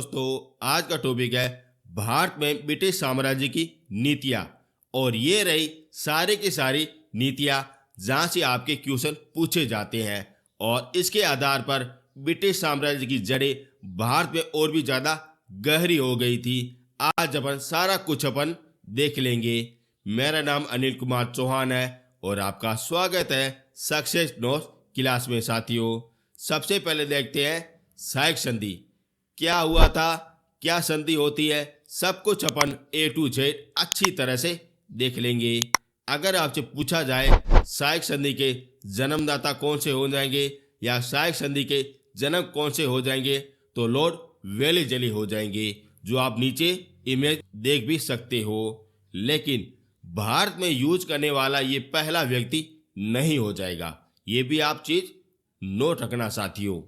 दोस्तों, आज का टॉपिक है भारत में ब्रिटिश साम्राज्य की नीतियां। और ये रही सारी की सारी नीतियां जहां से आपके क्वेश्चन पूछे जाते हैं और इसके आधार पर ब्रिटिश साम्राज्य की जड़ें भारत में और भी ज्यादा गहरी हो गई थी। आज अपन सारा कुछ अपन देख लेंगे। मेरा नाम अनिल कुमार चौहान है और आपका स्वागत है सक्सेस नोट्स क्लास में। साथियों, सबसे पहले देखते हैं साइक संधि क्या हुआ था, क्या संधि होती है, सब कुछ अपन A to Z अच्छी तरह से देख लेंगे। अगर आपसे पूछा जाए साइक संधि के जन्मदाता कौन से हो जाएंगे या साइक संधि के जनक कौन से हो जाएंगे, तो लॉर्ड वेलेज़ली हो जाएंगे, जो आप नीचे इमेज देख भी सकते हो। लेकिन भारत में यूज करने वाला ये पहला व्यक्ति नहीं हो जाएगा, ये भी आप चीज नोट रखना साथियों।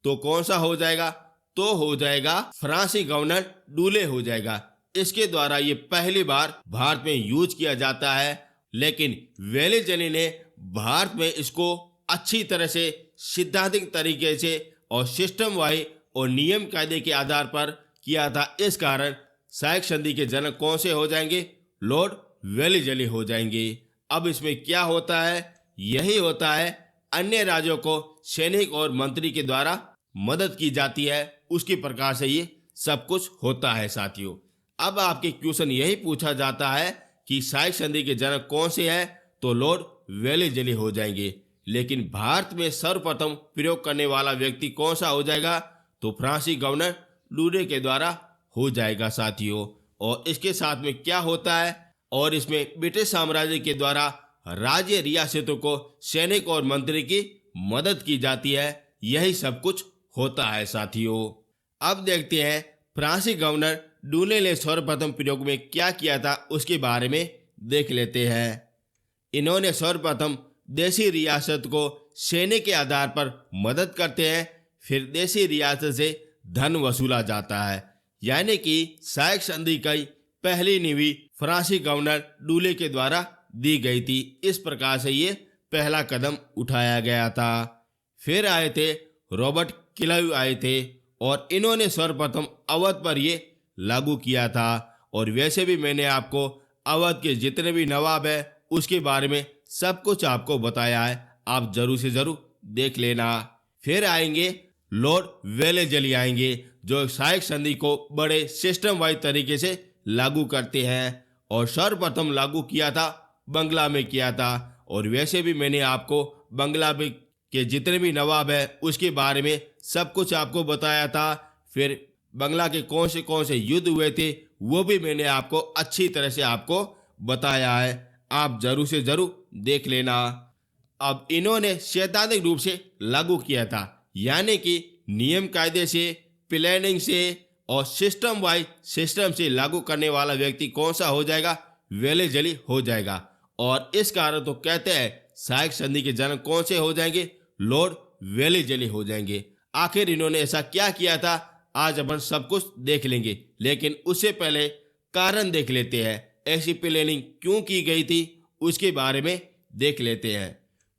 तो कौन सा हो जाएगा? तो हो जाएगा फ्रांसीसी गवर्नर डुले हो जाएगा। इसके द्वारा ये पहली बार भारत में यूज किया जाता है, लेकिन वेलेज़ली ने भारत में इसको अच्छी तरह से सिद्धांतिक तरीके से और सिस्टम वाइज और नियम कायदे के आधार पर किया था। इस कारण साइक संधि के जनक कौन से हो जाएंगे? लॉर्ड वेलेज़ली हो जाएंगे। अब इसमें क्या होता है? यही होता है अन्य राज्यों को सैनिक और मंत्री के द्वारा मदद की जाती है, उसकी प्रकार से ये सब कुछ होता है साथियों। अब आपके क्वेश्चन यही पूछा जाता है कि साइक संधि के जनक कौन से हैं, तो लॉर्ड वेलेज़ली हो जाएंगे। लेकिन भारत में सर्वप्रथम प्रयोग करने वाला व्यक्ति कौन सा हो जाएगा? तो फ्रांसीसी गवर्नर डुले के द्वारा हो जाएगा साथियों। और इसके साथ में क्या होता है, और इसमें ब्रिटिश साम्राज्य के द्वारा राज्य रियासतों को सैनिक और मंत्री की मदद की जाती है। यही सब कुछ होता है साथियों। अब देखते हैं फ्रांसीसी गवर्नर डुले ने सर्वप्रथम प्रयोग में क्या किया था, उसके बारे में देख लेते हैं। इन्होंने सर्वप्रथम देशी रियासत को सैनिक के आधार पर मदद करते हैं, फिर देशी रियासत से धन वसूला जाता है। यानी कि साइक संधि की पहली नींव फ्रांसीसी गवर्नर डुले के द्वारा दी गई थी। इस प्रकार से ये पहला कदम उठाया गया था। फिर आए थे रॉबर्ट क्लाइव आए थे और इन्होंने सर्वप्रथम अवध पर ये लागू किया था। और वैसे भी मैंने आपको अवध के जितने भी नवाब है उसके बारे में सब कुछ आपको बताया है, आप जरूर से जरूर देख लेना। फिर आएंगे लॉर्ड वेलेज़ली आएंगे, जो साइक संधि को बड़े सिस्टम वाइज तरीके से लागू करते हैं और सर्वप्रथम लागू किया था बंगला में किया था। और वैसे भी मैंने आपको बंगला में के जितने भी नवाब है उसके बारे में सब कुछ आपको बताया था। फिर बंगला के कौन से युद्ध हुए थे वो भी मैंने आपको अच्छी तरह से आपको बताया है, आप जरूर से जरूर देख लेना। अब इन्होंने सैद्धांतिक रूप से लागू किया था, यानी कि नियम कायदे से, प्लानिंग से और सिस्टम से लागू करने वाला व्यक्ति कौन सा हो जाएगा? वेलेज़ली हो जाएगा। और इस कारण तो कहते हैं साइक संधि के जनक कौन से हो जाएंगे? लॉर्ड वेलेज़ली हो जाएंगे। आखिर इन्होंने ऐसा क्या किया था, आज अपन सब कुछ देख लेंगे। लेकिन उससे पहले कारण देख लेते हैं, ऐसी प्लानिंग क्यों की गई थी उसके बारे में देख लेते हैं।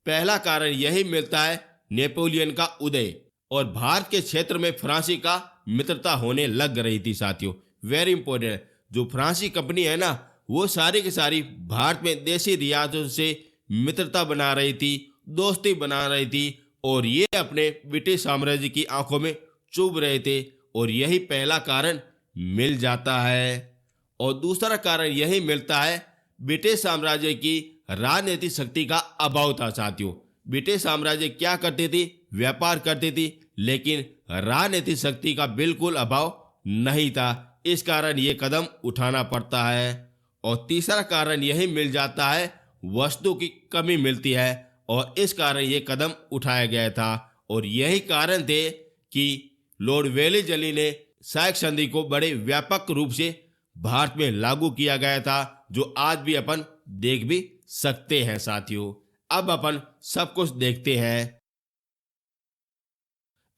पहला कारण यही मिलता है नेपोलियन का उदय और भारत के क्षेत्र में फ्रांसी का मित्रता होने लग रही थी साथियों। वेरी इंपॉर्टेंट है, जो फ्रांसी कंपनी है ना, वो सारी की सारी भारत में देशी रियासतों से मित्रता बना रही थी, दोस्ती बना रही थी और ये अपने ब्रिटिश साम्राज्य की आंखों में चुभ रहे थे। और यही पहला कारण मिल जाता है। और दूसरा कारण यही मिलता है ब्रिटिश साम्राज्य की राजनीतिक शक्ति का अभाव था साथियों। ब्रिटिश साम्राज्य क्या करती थी? व्यापार करती थी, लेकिन राजनीतिक शक्ति का बिल्कुल अभाव नहीं था। इस कारण ये कदम उठाना पड़ता है। और तीसरा कारण यही मिल जाता है, वस्तु की कमी मिलती है और इस कारण ये कदम उठाया गया था। और यही कारण थे कि लॉर्ड वेलेज़ली ने साइक संधि को बड़े व्यापक रूप से भारत में लागू किया गया था, जो आज भी अपन देख भी सकते हैं साथियों। अब अपन सब कुछ देखते हैं।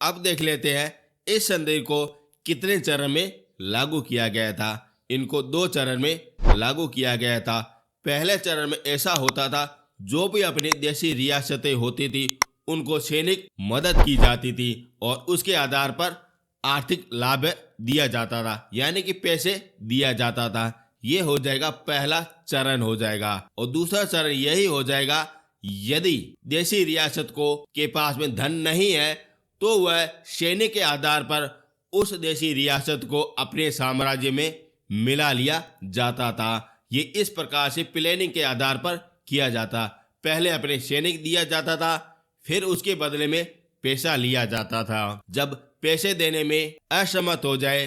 अब देख लेते हैं इस संधि को कितने चरण में लागू किया गया था। इनको 2 चरण में लागू किया गया था। पहले चरण में ऐसा होता था, जो भी अपनी देशी रियासतें होती थी उनको सैनिक मदद की जाती थी और उसके आधार पर आर्थिक लाभ दिया जाता था, यानी कि पैसे दिया जाता था। ये हो जाएगा पहला चरण हो जाएगा। और दूसरा चरण यही हो जाएगा, यदि देशी रियासत को के पास में धन नहीं है तो वह सैनिक के आधार पर उस देशी रियासत को अपने साम्राज्य में मिला लिया जाता था। ये इस प्रकार से प्लानिंग के आधार पर किया जाता। पहले अपने सैनिक दिया जाता था, फिर उसके बदले में पैसा लिया जाता था। जब पैसे देने में असमर्थ हो जाए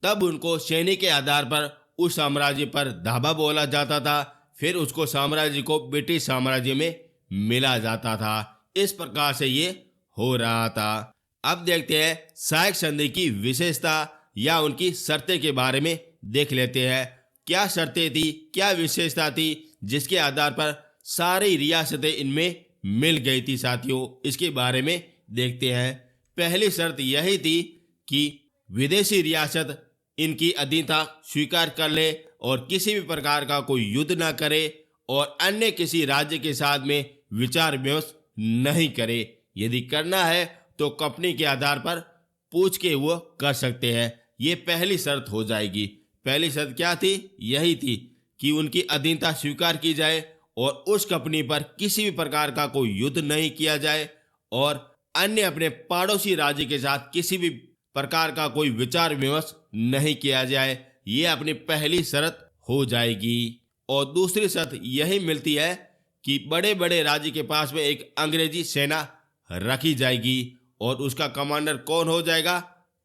तब उनको सैनिक के आधार पर उस साम्राज्य पर धावा बोला जाता था, फिर उसको साम्राज्य को ब्रिटिश साम्राज्य में मिला जाता था। इस प्रकार से ये हो रहा था। अब देखते हैं साइक संधि की विशेषता या उनकी शर्तें के बारे में देख लेते हैं। क्या शर्तें थी, क्या विशेषता थी जिसके आधार पर सारी रियासतें इनमें मिल गई थी साथियों, इसके बारे में देखते हैं। पहली शर्त यही थी कि विदेशी रियासत इनकी अधीनता स्वीकार कर ले और किसी भी प्रकार का कोई युद्ध ना करे और अन्य किसी राज्य के साथ में विचार विमर्श नहीं करे। यदि करना है तो कंपनी के आधार पर पूछ के वो कर सकते हैं। ये पहली शर्त हो जाएगी। पहली शर्त क्या थी? यही थी कि उनकी अधीनता स्वीकार की जाए और उस कंपनी पर किसी भी प्रकार का कोई युद्ध नहीं किया जाए और अन्य अपने पड़ोसी राज्य के साथ किसी भी प्रकार का कोई विचार विमर्श नहीं किया जाए। ये अपनी पहली शर्त हो जाएगी। और दूसरी शर्त यही मिलती है कि बड़े बड़े राज्य के पास में एक अंग्रेजी सेना रखी जाएगी और उसका कमांडर कौन हो जाएगा?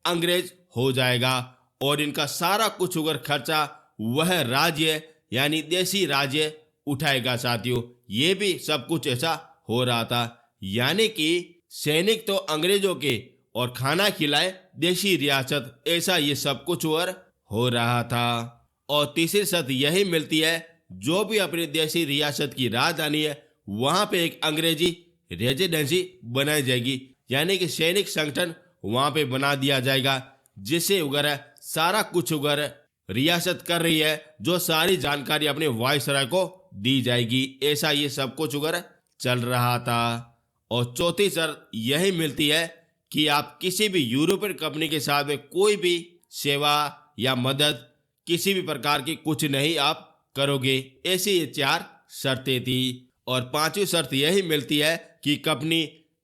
अंग्रेज हो जाएगा। और इनका सारा कुछ उगर खर्चा वह राज्य यानी देशी राज्य उठाएगा साथियों। ये भी सब कुछ ऐसा हो रहा था, यानी कि सैनिक तो अंग्रेजों के और खाना खिलाए देशी रियासत, ऐसा ये सब कुछ हो रहा था। और तीसरी शर्त यही मिलती है, जो भी अपनी देशी रियासत की राजधानी है वहां पे एक अंग्रेजी रेजिडेंसी बनाई जाएगी, यानी कि सैनिक संगठन वहां पे बना दिया जाएगा, जिससे वगैरह सारा कुछ वगैरह रियासत कर रही है जो सारी जानकारी अपने वायसराय को दी जाएगी। ऐसा ये सब कुछ वगैरह चल रहा था। और चौथी शर्त यही मिलती है कि आप किसी भी यूरोपियन कंपनी के साथ में कोई भी सेवा या मदद किसी भी प्रकार की कुछ नहीं आप करोगे। ऐसी ये चार शर्तें थी। और पांचवी शर्त यही मिलती है कि कंपनी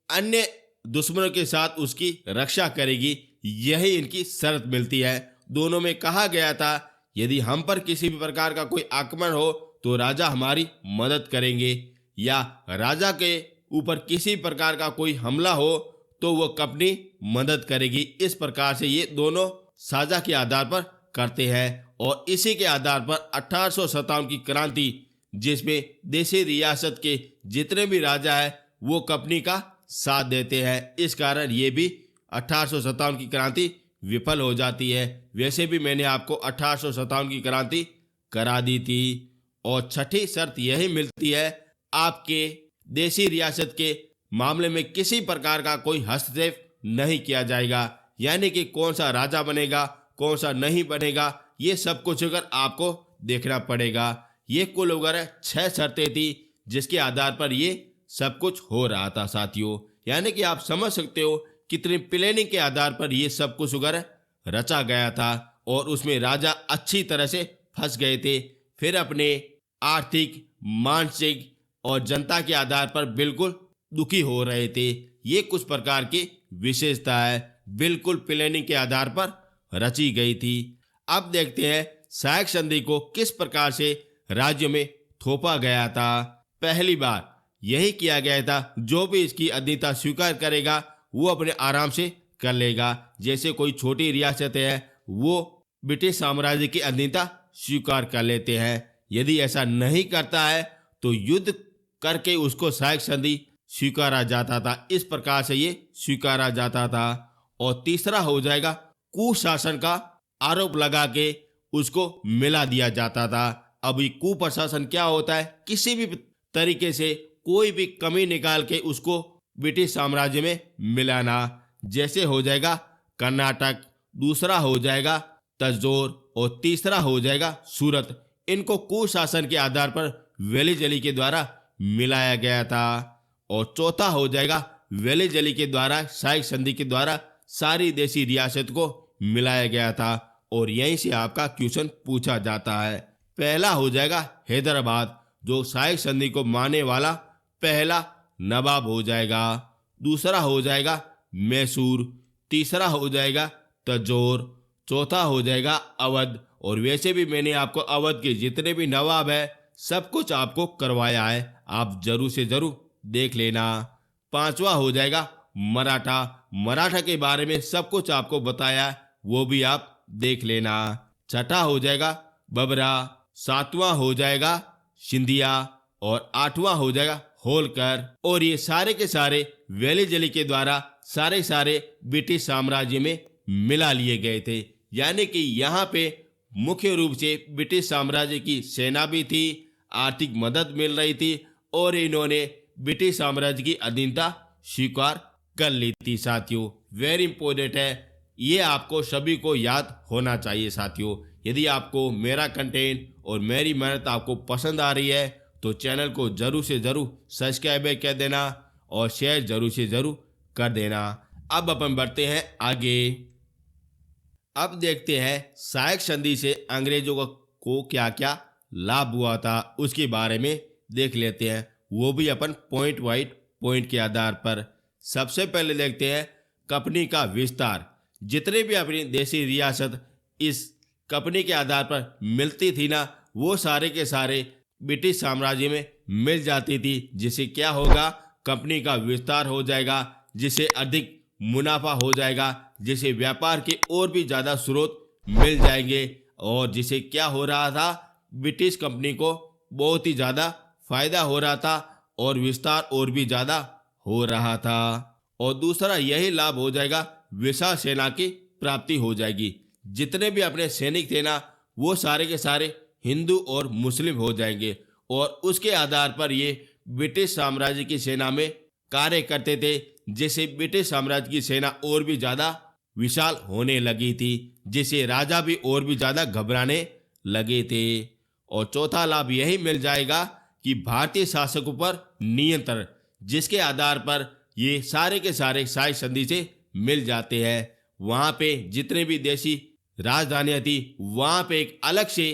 अन्य दुश्मनों के साथ उसकी रक्षा करेगी। यही इनकी शर्त मिलती है। दोनों में कहा गया था, यदि हम पर किसी भी प्रकार का कोई आक्रमण हो तो राजा हमारी मदद करेंगे, या राजा के ऊपर किसी प्रकार का कोई हमला हो तो वो कंपनी मदद करेगी। इस प्रकार से ये दोनों साझा के आधार पर करते हैं। और इसी के आधार पर 1857 की क्रांति, जिसमें देशी रियासत के जितने भी राजा है वो कंपनी का साथ देते हैं, इस कारण ये भी 1857 की क्रांति विफल हो जाती है। वैसे भी मैंने आपको 1857 की क्रांति करा दी थी। और छठी शर्त यही मिलती है, आपके देशी रियासत के मामले में किसी प्रकार का कोई हस्तक्षेप नहीं किया जाएगा, यानी कि कौन सा राजा बनेगा कौन सा नहीं बनेगा ये सब कुछ अगर आपको देखना पड़ेगा। ये कुल वगैरह 6 शर्तें थी जिसके आधार पर ये सब कुछ हो रहा था साथियों। यानी कि आप समझ सकते हो कितनी प्लानिंग के आधार पर ये सब कुछ वगैरह रचा गया था और उसमें राजा अच्छी तरह से फंस गए थे। फिर अपने आर्थिक, मानसिक और जनता के आधार पर बिल्कुल दुखी हो रहे थे। ये कुछ प्रकार की विशेषता है, बिल्कुल प्लानिंग के आधार पर रची गई थी। अब देखते हैं साइक संधि को किस प्रकार से राज्य में थोपा गया था। पहली बार यही किया गया था, जो भी इसकी अधीनता स्वीकार करेगा वो अपने आराम से कर लेगा। जैसे कोई छोटी रियासतें हैं वो ब्रिटिश साम्राज्य की अधीनता स्वीकार कर लेते हैं। यदि ऐसा नहीं करता है तो युद्ध करके उसको साइक संधि स्वीकारा जाता था। इस प्रकार से ये स्वीकारा जाता था। और तीसरा हो जाएगा कुशासन का आरोप लगा के उसको मिला दिया जाता था। अभी कुप्रशासन क्या होता है? किसी भी तरीके से कोई भी कमी निकाल के उसको ब्रिटिश साम्राज्य में मिलाना। जैसे हो जाएगा कर्नाटक, दूसरा हो जाएगा तंजौर और तीसरा हो जाएगा सूरत। इनको कुशासन के आधार पर वेलीजली के द्वारा मिलाया गया था। और चौथा हो जाएगा वेलीजली के द्वारा साइक संधि के द्वारा सारी देशी रियासत को मिलाया गया था और यहीं से आपका क्वेश्चन पूछा जाता है। पहला हो जाएगा हैदराबाद, जो साइक संधि को मानने वाला पहला नवाब हो जाएगा। दूसरा हो जाएगा मैसूर, तीसरा हो जाएगा तंजौर, चौथा हो जाएगा अवध। और वैसे भी मैंने आपको अवध के जितने भी नवाब है सब कुछ आपको करवाया है, आप जरूर से जरूर देख लेना। पांचवा हो जाएगा मराठा, मराठा के बारे में सब कुछ आपको बताया, वो भी आप देख लेना। छठा हो जाएगा बबरा, सातवां हो जाएगा सिंधिया और आठवां हो जाएगा होलकर। और ये सारे के सारे वेलीजली के द्वारा सारे ब्रिटिश साम्राज्य में मिला लिए गए थे। यानी कि यहाँ पे मुख्य रूप से ब्रिटिश साम्राज्य की सेना भी थी, आर्थिक मदद मिल रही थी और इन्होंने ब्रिटिश साम्राज्य की अधीनता स्वीकार कर ली थी। साथियों वेरी इंपॉर्टेंट है, ये आपको सभी को याद होना चाहिए। साथियों यदि आपको मेरा कंटेंट और मेरी मेहनत आपको पसंद आ रही है तो चैनल को जरूर से जरूर सब्सक्राइब कर देना और शेयर जरूर से जरूर कर देना। अब अपन बढ़ते हैं आगे। अब देखते हैं साइक संधि से अंग्रेजों को क्या क्या लाभ हुआ था, उसके बारे में देख लेते हैं, वो भी अपन पॉइंट वाइज पॉइंट के आधार पर। सबसे पहले देखते हैं कंपनी का विस्तार। जितने भी अपनी देशी रियासत इस कंपनी के आधार पर मिलती थी ना, वो सारे के सारे ब्रिटिश साम्राज्य में मिल जाती थी, जिससे क्या होगा, कंपनी का विस्तार हो जाएगा, जिससे अधिक मुनाफा हो जाएगा, जिससे व्यापार के और भी ज़्यादा स्रोत मिल जाएंगे और जिससे क्या हो रहा था, ब्रिटिश कंपनी को बहुत ही ज़्यादा फायदा हो रहा था और विस्तार और भी ज़्यादा हो रहा था। और दूसरा यही लाभ हो जाएगा, विशाल सेना की प्राप्ति हो जाएगी। जितने भी अपने सैनिक थे ना, वो सारे के सारे हिंदू और मुस्लिम हो जाएंगे और उसके आधार पर ये ब्रिटिश साम्राज्य की सेना में कार्य करते थे, जिससे ब्रिटिश साम्राज्य की सेना और भी ज़्यादा विशाल होने लगी थी, जिससे राजा भी और भी ज़्यादा घबराने लगे थे। और चौथा लाभ यही मिल जाएगा कि भारतीय शासकों पर नियंत्रण, जिसके आधार पर ये सारे के सारे साइक संधि से मिल जाते हैं। वहाँ पे जितने भी देशी राजधानियाँ थी, वहाँ पे एक अलग से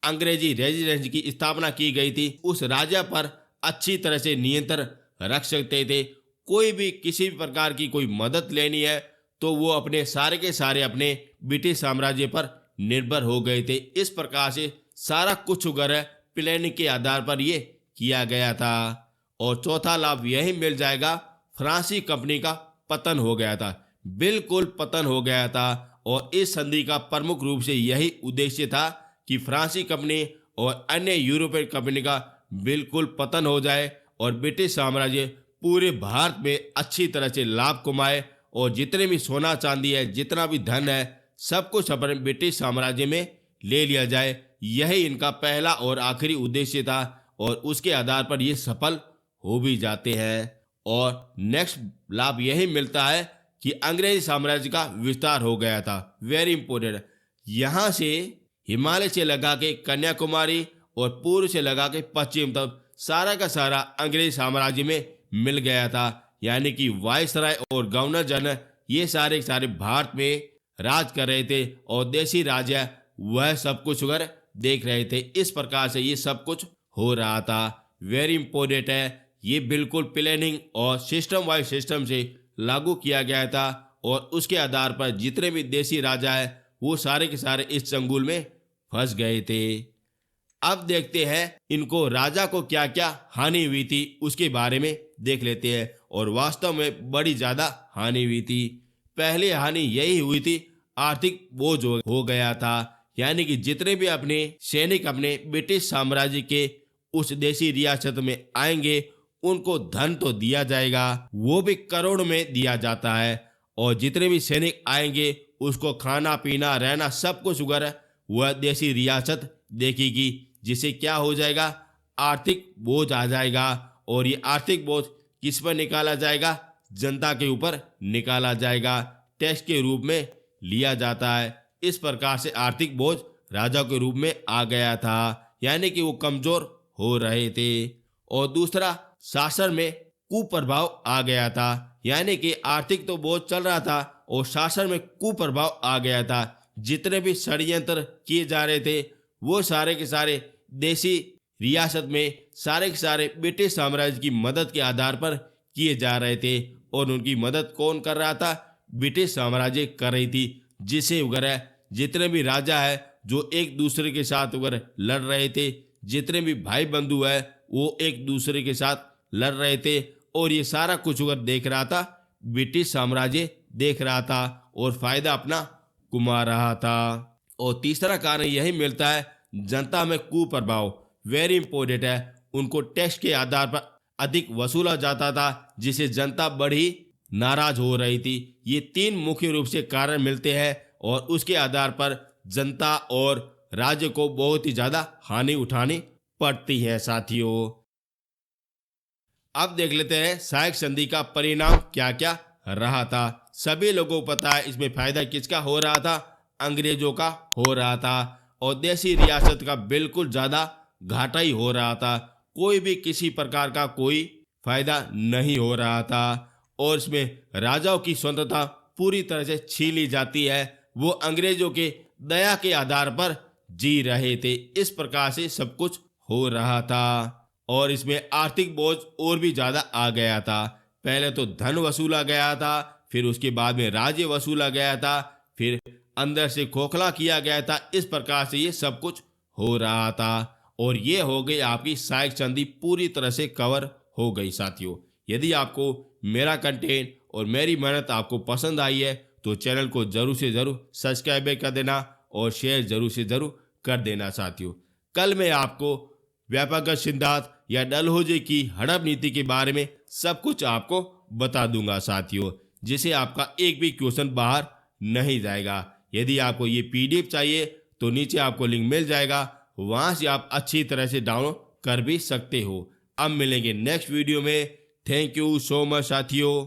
अंग्रेजी रेजिडेंस की स्थापना की गई थी। उस राजा पर अच्छी तरह से नियंत्रण रख सकते थे। कोई भी किसी भी प्रकार की कोई मदद लेनी है तो वो अपने सारे के सारे अपने ब्रिटिश साम्राज्य पर निर्भर हो गए थे। इस प्रकार से सारा कुछ वगैरह प्लानिंग के आधार पर ये किया गया था। और चौथा लाभ यही मिल जाएगा, फ्रांसीसी कंपनी का पतन हो गया था, बिल्कुल पतन हो गया था। और इस संधि का प्रमुख रूप से यही उद्देश्य था कि फ्रांसीसी कंपनी और अन्य यूरोपियन कंपनी का बिल्कुल पतन हो जाए और ब्रिटिश साम्राज्य पूरे भारत में अच्छी तरह से लाभ कमाए और जितने भी सोना चांदी है, जितना भी धन है, सब कुछ अपने ब्रिटिश साम्राज्य में ले लिया जाए। यही इनका पहला और आखिरी उद्देश्य था और उसके आधार पर ये सफल हो भी जाते हैं। और नेक्स्ट लाभ यही मिलता है कि अंग्रेजी साम्राज्य का विस्तार हो गया था। वेरी इंपॉर्टेंट, यहाँ से हिमालय से लगा के कन्याकुमारी और पूर्व से लगा के पश्चिम तक सारा का सारा अंग्रेजी साम्राज्य में मिल गया था। यानी कि वायसराय और गवर्नर जनरल ये सारे सारे भारत में राज कर रहे थे और देशी राजा वह सब कुछ अगर देख रहे थे। इस प्रकार से ये सब कुछ हो रहा था। वेरी इंपॉर्टेंट है, ये बिल्कुल प्लानिंग और सिस्टम वाइज सिस्टम से लागू किया गया था और उसके आधार पर जितने भी देशी राजा है वो सारे के सारे इस चंगुल में फंस गए थे। अब देखते हैं इनको राजा को क्या क्या हानि हुई थी उसके बारे में देख लेते हैं। और वास्तव में बड़ी ज़्यादा हानि हुई थी। पहली हानि यही हुई थी, आर्थिक बोझ हो गया था। यानी कि जितने भी अपने सैनिक अपने ब्रिटिश साम्राज्य के उस देशी रियासत में आएंगे उनको धन तो दिया जाएगा, वो भी करोड़ में दिया जाता है। और जितने भी सैनिक आएंगे उसको खाना पीना रहना सब कुछ वगैरह वह देशी रियासत देखेगी, जिससे क्या हो जाएगा, आर्थिक बोझ आ जाएगा। और ये आर्थिक बोझ किस पर निकाला जाएगा, जनता के ऊपर निकाला जाएगा, टैक्स के रूप में लिया जाता है। इस प्रकार से आर्थिक बोझ राजा के रूप में आ गया था, यानी कि वो कमजोर हो रहे थे। और दूसरा, शासन में कुप्रभाव आ गया था, यानी कि आर्थिक तो बोझ चल रहा था और शासन में कुप्रभाव आ गया था। जितने भी षड्यंत्र किए जा रहे थे वो सारे के सारे देसी रियासत में सारे के सारे ब्रिटिश साम्राज्य की मदद के आधार पर किए जा रहे थे। और उनकी मदद कौन कर रहा था? ब्रिटिश साम्राज्य कर रही थी, जिसे वगैरह जितने भी राजा है जो एक दूसरे के साथ वगैरह लड़ रहे थे, जितने भी भाई बंधु है वो एक दूसरे के साथ लड़ रहे थे। और ये सारा कुछ वगैरह देख रहा था, ब्रिटिश साम्राज्य देख रहा था और फायदा अपना कमा रहा था। और तीसरा कारण यही मिलता है, जनता में कुप्रभाव वेरी इंपॉर्टेंट है। उनको टैक्स के आधार पर अधिक वसूला जाता था, जिसे जनता बड़ी नाराज हो रही थी। ये 3 मुख्य रूप से कारण मिलते हैं और उसके आधार पर जनता और राज्य को बहुत ही ज्यादा हानि उठानी पड़ती है साथियों। अब देख लेते हैं सहायक संधि का परिणाम क्या क्या रहा था। सभी लोगों को पता है इसमें फायदा किसका हो रहा था? अंग्रेजों का हो रहा था और देसी रियासत का बिल्कुल ज्यादा घाटा ही हो रहा था। कोई भी किसी प्रकार का कोई फायदा नहीं हो रहा था और इसमें राजाओं की स्वतंत्रता पूरी तरह से छीन ली जाती है। वो अंग्रेजों के दया के आधार पर जी रहे थे। इस प्रकार से सब कुछ हो रहा था और इसमें आर्थिक बोझ और भी ज्यादा आ गया था। पहले तो धन वसूला गया था, फिर उसके बाद में राज्य वसूला गया था, फिर अंदर से खोखला किया गया था। इस प्रकार से ये सब कुछ हो रहा था और ये हो गई आपकी सहायक संधि पूरी तरह से कवर हो गई साथियों। यदि आपको मेरा कंटेंट और मेरी मेहनत आपको पसंद आई है तो चैनल को जरूर से जरूर सब्सक्राइब कर देना और शेयर जरूर से जरूर कर देना साथियों। कल मैं आपको व्यापक सिद्धांत या डलहौजी की हड़प नीति के बारे में सब कुछ आपको बता दूंगा साथियों, जिसे आपका एक भी क्वेश्चन बाहर नहीं जाएगा। यदि आपको ये PDF चाहिए तो नीचे आपको लिंक मिल जाएगा, वहां से आप अच्छी तरह से डाउनलोड कर भी सकते हो। अब मिलेंगे नेक्स्ट वीडियो में। थैंक यू सो मच साथियों।